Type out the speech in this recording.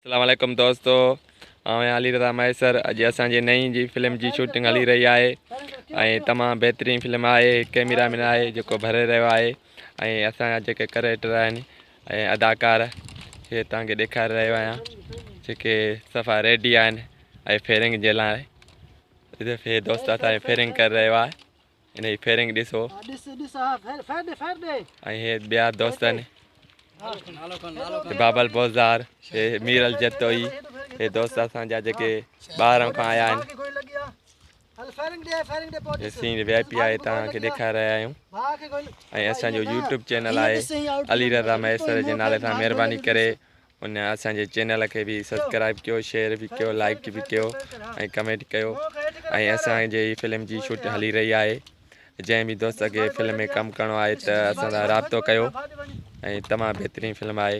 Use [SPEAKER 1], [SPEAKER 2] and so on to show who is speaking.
[SPEAKER 1] अस्सलाम वालेकुम दोस्तों, मैं अली रज़ा मैसर। अॼु असांजी नई जी फिल्म जी शूटिंग हली रही आहे ऐं तमामु बहितरीनु फिल्म आहे। कैमरामैन आहे जेको भरे रहियो आहे ऐं असांजा जेके करेक्टर आहिनि ऐं अदाकार खे तव्हांखे ॾेखारे रहियो आहियां, जेके सफ़ा रेडी आहिनि ऐं फेरिंग जे लाइ। हिन दफ़े दोस्त असांजो फेरिंग करे रहियो आहे, हिन जी फेरिंग ॾिसो। ऐं हे ॿिया दोस्त आहिनि, बाबल बोज़ार, हे मीरल जतोई, हे दोस्त असांजा जेके ॿाहिरां खां आया आहिनि। हे सीन VIP आहे, तव्हांखे ॾेखारे रहिया आहियूं। ऐं असांजो YouTube चैनल आहे अली रज़ा मैसर जे नाले सां। महिरबानी करे उन असांजे चैनल खे बि सब्सक्राइब कयो, शेयर बि कयो, लाइक बि कयो ऐं कमेंट कयो। ऐं असांजे फिल्म जी शूटिंग हली रही आहे। जंहिं बि दोस्त खे फिल्म में कमु करिणो आहे त असां सां राब्तो कयो ऐं तमामु बहितरीनु फिल्म आहे।